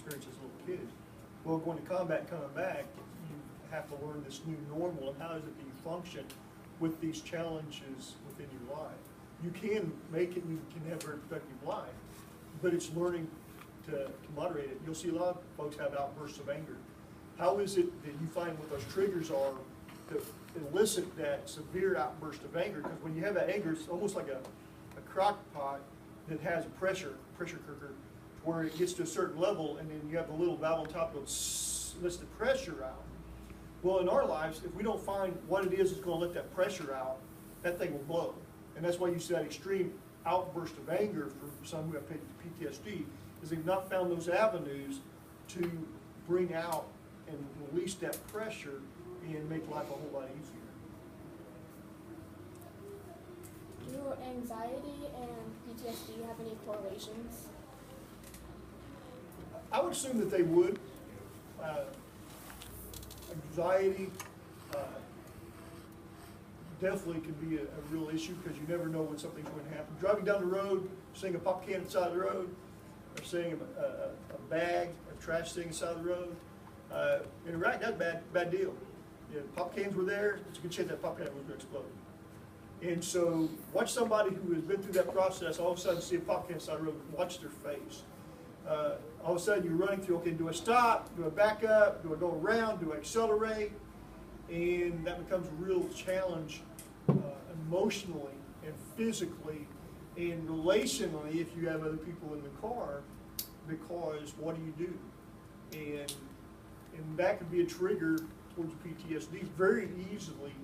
experienced as little kids. Well, going to combat and coming back, you have to learn this new normal, and how is it that you function with these challenges within your life. You can make it, and you can have a very productive life, but it's learning to moderate it. You'll see a lot of folks have outbursts of anger. How is it that you find what those triggers are to elicit that severe outburst of anger? Because when you have that anger, it's almost like a crock pot that has a pressure cooker, where it gets to a certain level, and then you have the little valve on top that lets the pressure out. Well, in our lives, if we don't find what it is that's going to let that pressure out, that thing will blow. And that's why you see that extreme outburst of anger for some who have PTSD, is they've not found those avenues to bring out and release that pressure and make life a whole lot easier. Do anxiety and PTSD have any correlations? I would assume that they would. Anxiety definitely can be a real issue, because you never know when something's going to happen. Driving down the road, seeing a pop can on the side of the road, or seeing a bag of trash sitting on the side of the road. In Iraq, that's a bad deal. You know, pop cans were there, it's a good chance that pop can was going to explode. And so watch somebody who has been through that process, all of a sudden see a pop can on the side of the road, watch their face. All of a sudden you're running through, okay, do I stop? Do I back up? Do I go around? Do I accelerate? And that becomes a real challenge emotionally and physically and relationally if you have other people in the car, because what do you do? And that could be a trigger towards PTSD very easily.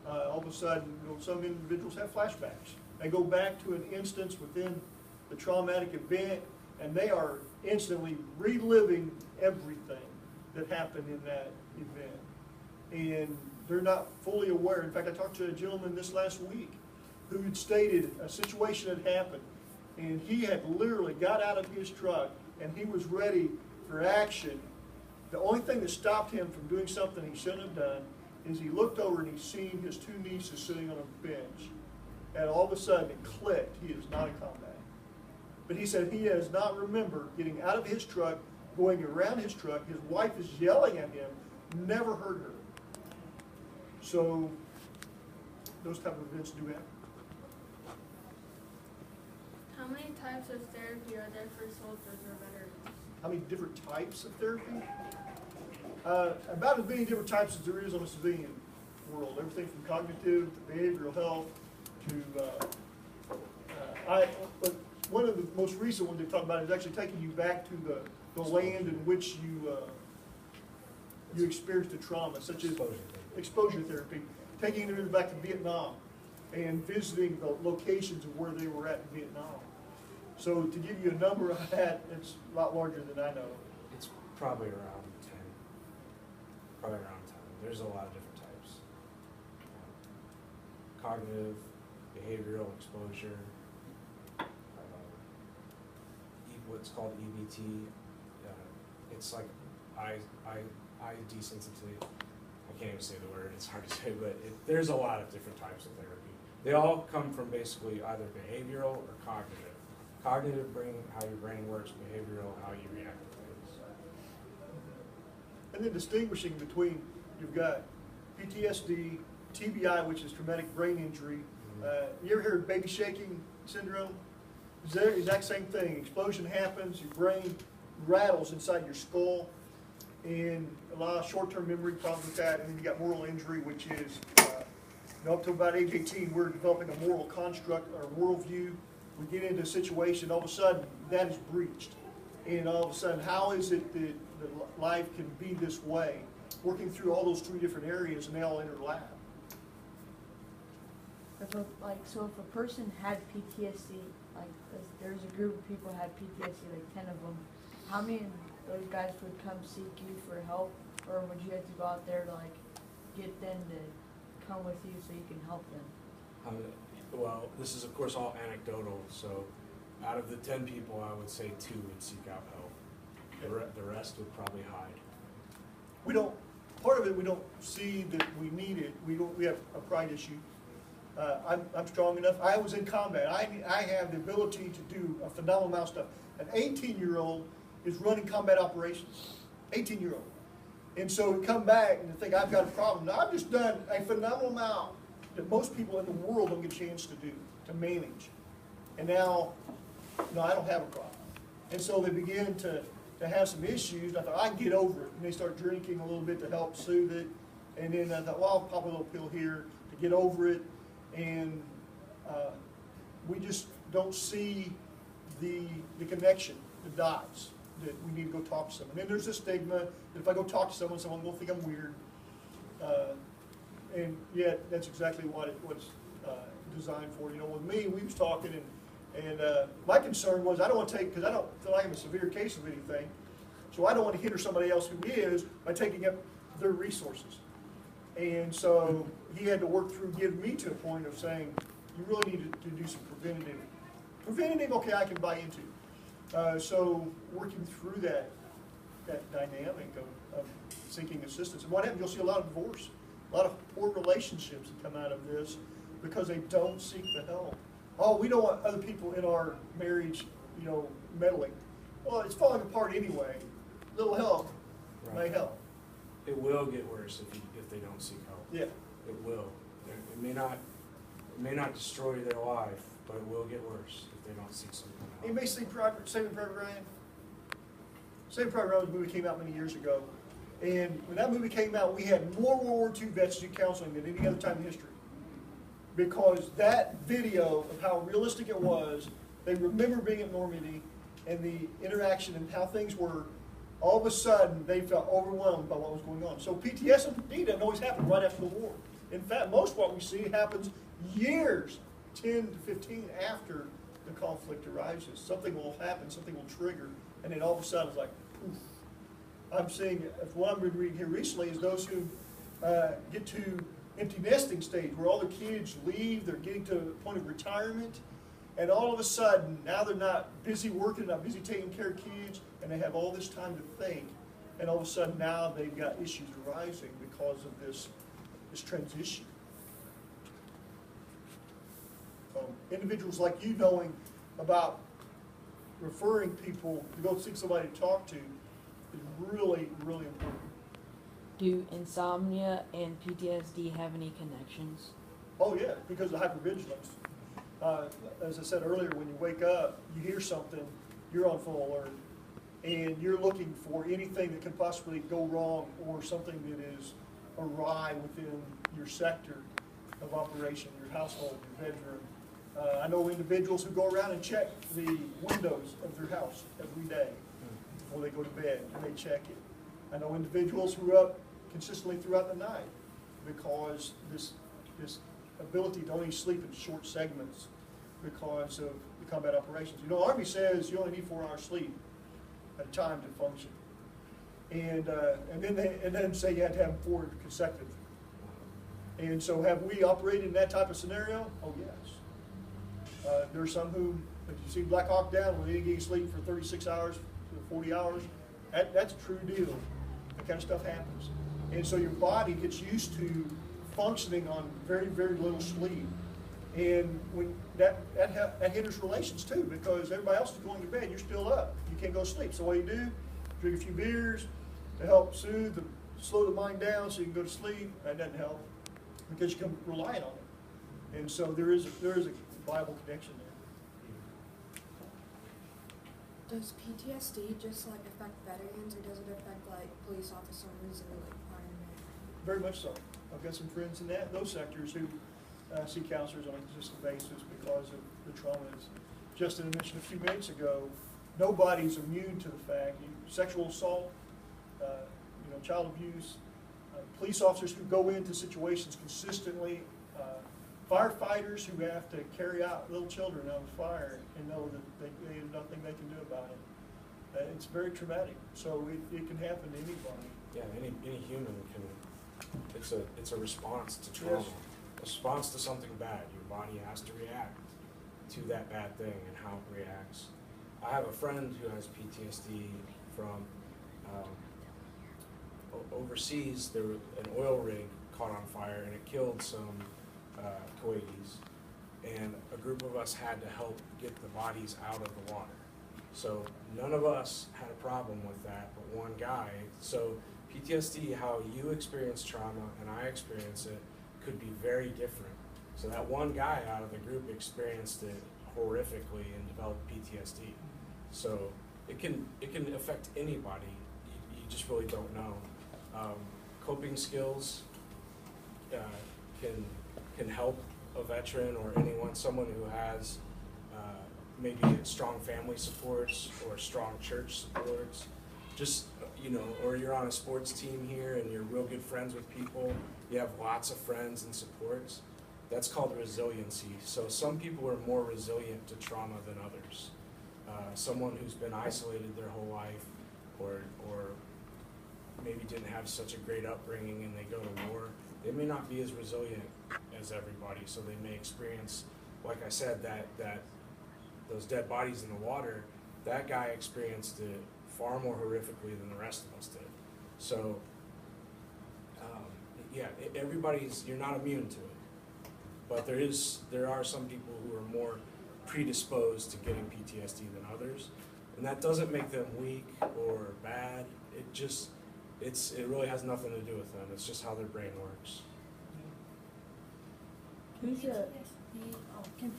All of a sudden, some individuals have flashbacks. They go back to an instance within the traumatic event, and they are instantly reliving everything that happened in that event. And they're not fully aware. In fact, I talked to a gentleman this last week who had stated a situation had happened, and he had literally got out of his truck and he was ready for action. The only thing that stopped him from doing something he shouldn't have done is he looked over and he seen his two nieces sitting on a bench. And all of a sudden it clicked, he is not in combat. But he said he does not remember getting out of his truck, going around his truck, his wife is yelling at him, never heard her. So those type of events do happen. How many types of therapy are there for soldiers or veterans? How many different types of therapy? About as many different types as there is on the civilian world. Everything from cognitive to behavioral health to, but one of the most recent ones they talk about is actually taking you back to the land in which you experienced the trauma, such as exposure therapy, taking them back to Vietnam and visiting the locations of where they were at in Vietnam. So to give you a number of that, it's a lot larger than I know. It's probably around 10. Probably around 10. There's a lot of different types. Cognitive, behavioral exposure, what's called EBT. It's like eye desensitization. I can't even say the word, it's hard to say, but there's a lot of different types of therapy. They all come from basically either behavioral or cognitive. Cognitive, how your brain works; behavioral, how you react to things. And then distinguishing between, you've got PTSD, TBI, which is traumatic brain injury. You ever heard of baby shaking syndrome? It's the exact same thing. Explosion happens, your brain rattles inside your skull, and a lot of short-term memory problems with that. And then you got moral injury, which is up to about age 18, we're developing a moral construct or worldview. We get into a situation, all of a sudden that is breached, and all of a sudden, how is it that life can be this way? Working through all those three different areas, and they all interlap. So if a person had PTSD, like there's a group of people who had PTSD, like 10 of them, how many of those guys would come seek you for help, or would you have to go out there to like get them to come with you so you can help them? Well, this is of course all anecdotal, so out of the 10 people, I would say 2 would seek out help. The rest would probably hide. We don't, part of it, we don't see that we need it. We have a pride issue. I'm strong enough. I was in combat. I have the ability to do a phenomenal amount of stuff. An 18-year-old is running combat operations, 18-year-old. And so we come back and think, I've got a problem. Now, I've just done a phenomenal amount that most people in the world don't get a chance to do, to manage. And now, no, I don't have a problem. And so they begin to have some issues. I thought, I can get over it. And they start drinking a little bit to help soothe it. And then I thought, well, I'll pop a little pill here to get over it. And we just don't see the connection, the dots, that we need to go talk to someone. And there's a stigma that if I go talk to someone will think I'm weird. And yet, that's exactly what it was designed for. You know, with me, we was talking, and my concern was I don't want to take, because I don't feel like I'm a severe case of anything, so I don't want to hinder somebody else who is by taking up their resources. And so he had to work through getting me to a point of saying, you really need to do some preventative. Preventative, okay, I can buy into. So working through that dynamic of seeking assistance. And what happens, you'll see a lot of divorce, a lot of poor relationships that come out of this because they don't seek the help. Oh, we don't want other people in our marriage, you know, meddling. Well, it's falling apart anyway. Little help may help. It will get worse if they don't seek help. Yeah. It will. It may not destroy their life, but it will get worse if they don't seek some kind of help. You may see Saving Private Ryan. Saving Private Ryan movie came out many years ago. And when that movie came out, we had more World War II vets do counseling than any other time in history. Because that video of how realistic it was, they remember being at Normandy and the interaction and how things were, all of a sudden they felt overwhelmed by what was going on. So PTSD doesn't always happen right after the war. In fact, most of what we see happens years, 10 to 15 after the conflict arises. Something will happen, something will trigger, and then all of a sudden it's like, poof. I'm seeing, what I've been reading here recently is those who get to empty nesting stage, where all the kids leave, they're getting to a point of retirement, and all of a sudden, now they're not busy working, not busy taking care of kids, and they have all this time to think, and all of a sudden now they've got issues arising because of this transition. Individuals like you knowing about referring people to go see somebody to talk to is really, really important. Do insomnia and PTSD have any connections? Oh yeah, because of hypervigilance. As I said earlier, when you wake up, you hear something, you're on full alert, and you're looking for anything that can possibly go wrong or something that is awry within your sector of operation, your household, your bedroom. I know individuals who go around and check the windows of their house every day before they go to bed, and they check it. I know individuals who are up consistently throughout the night because this ability to only sleep in short segments because of the combat operations. You know, the Army says you only need 4 hours sleep at a time to function, and then say you have to have 4 consecutive. And so, have we operated in that type of scenario? Oh yes. There's some who, if you see Black Hawk Down, when they didn't get sleep for 36 hours, 40 hours, that's a true deal. That kind of stuff happens. And so your body gets used to functioning on very, very little sleep. And when that hinders relations too, because everybody else is going to bed, you're still up. You can't go to sleep. So what do? Drink a few beers to help slow the mind down so you can go to sleep. That doesn't help because you can rely on it. And so there is a viable connection there. Does PTSD just like affect veterans, or does it affect like police officers or like firemen? Very much so. I've got some friends in those sectors who see counselors on a consistent basis because of the traumas. Justin mentioned a few minutes ago, nobody's immune to the fact, sexual assault, child abuse, police officers who go into situations consistently, firefighters who have to carry out little children on fire and know that they have nothing they can do about it. It's very traumatic, so it can happen to anybody. Yeah, any human can. It's a response to trauma, Yes. a response to something bad. Your body has to react to that bad thing and how it reacts. I have a friend who has PTSD from overseas. There was an oil rig caught on fire and it killed some Kuwaitis, and a group of us had to help get the bodies out of the water. So none of us had a problem with that, but one guy. So PTSD, how you experience trauma and I experience it, could be very different. So that one guy out of the group experienced it horrifically and developed PTSD. So it can affect anybody. You just really don't know. Coping skills can help a veteran or anyone, someone who has maybe strong family supports or strong church supports. Just, or you're on a sports team here and you're real good friends with people. You have lots of friends and supports. That's called resiliency. So some people are more resilient to trauma than others. Someone who's been isolated their whole life or maybe didn't have such a great upbringing and they go to war, they may not be as resilient as everybody. So they may experience, like I said, that those dead bodies in the water, that guy experienced it far more horrifically than the rest of us did. So, you're not immune to it. But there are some people who are more predisposed to getting PTSD than others. And that doesn't make them weak or bad. It really has nothing to do with them. It's just how their brain works. Can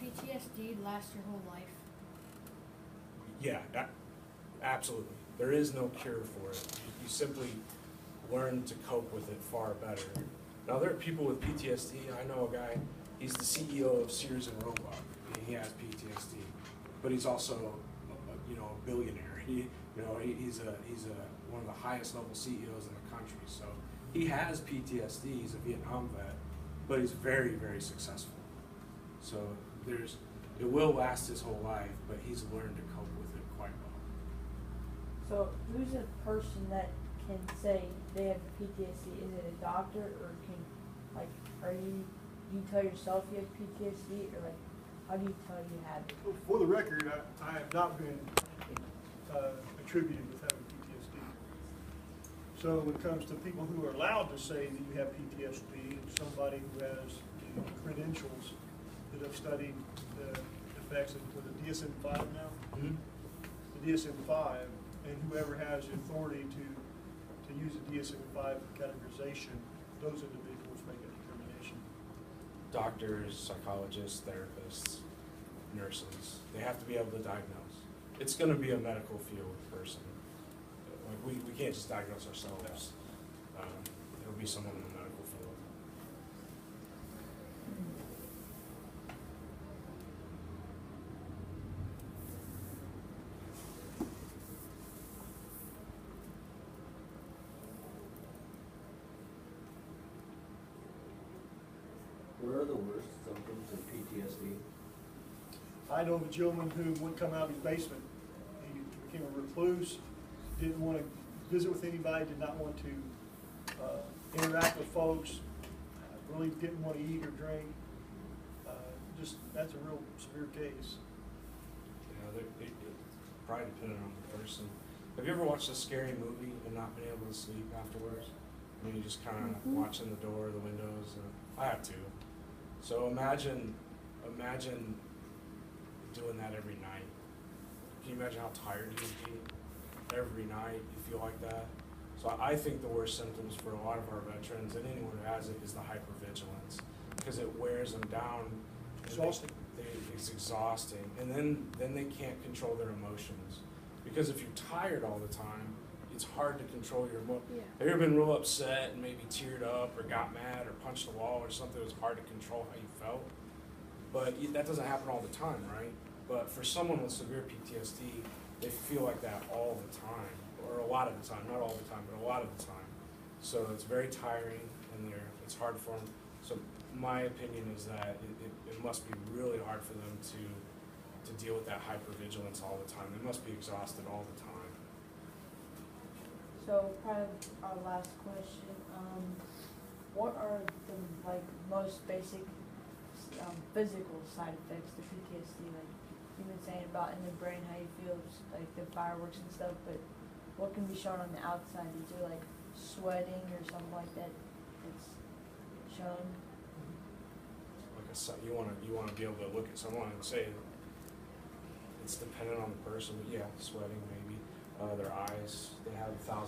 PTSD last your whole life? Yeah, absolutely. There is no cure for it. You simply learn to cope with it far better. Now, there are people with PTSD. I know a guy, he's the CEO of Sears and Roebuck, and he has PTSD, but he's also a billionaire. He's one of the highest level CEOs in the country. So he has PTSD. He's a Vietnam vet, but he's very, very successful. So it will last his whole life, but he's learned to cope with it quite well. So who's a person that can say they have PTSD? Is it a doctor, or do you tell yourself you have PTSD, or how do you tell you have it? Well, for the record, I have not been attributed with having PTSD. So when it comes to people who are allowed to say that you have PTSD, somebody who has the credentials that have studied the effects of the DSM-5 now, the DSM-5, and whoever has the authority to use the DSM-5 categorization, those individuals make a determination. Doctors, psychologists, therapists, nurses, they have to be able to diagnose. It's going to be a medical field person. Like we can't just diagnose ourselves. It'll be someone in the medical field. What are the worst symptoms of PTSD? I know of a gentleman who wouldn't come out of his basement. He became a recluse, didn't want to visit with anybody, did not want to interact with folks, really didn't want to eat or drink. That's a real severe case. It probably depending on the person. Have you ever watched a scary movie and not been able to sleep afterwards? I mean, you just kind of watching the door, the windows. I have to. So imagine doing that every night. Can you imagine how tired you would be? Every night you feel like that. So I think the worst symptoms for a lot of our veterans and anyone who has it is the hypervigilance, because it wears them down. Exhausting. It's exhausting, and then they can't control their emotions, because if you're tired all the time, it's hard to control your emotions. Yeah. Have you ever been real upset and maybe teared up or got mad or punched the wall or something? It was hard to control how you felt. But that doesn't happen all the time, right? But for someone with severe PTSD, they feel like that all the time, or a lot of the time, not all the time, but a lot of the time. So it's very tiring, and it's hard for them. So my opinion is that it must be really hard for them to deal with that hypervigilance all the time. They must be exhausted all the time. So kind of our last question, what are the most basic physical side effects to PTSD? Like you've been saying about in the brain how you feel, like the fireworks and stuff, but what can be shown on the outside? Is there like sweating or something like that that's shown? Like you want to be able to look at someone and say, it's dependent on the person, but yeah, sweating maybe, their eyes, they have 1,000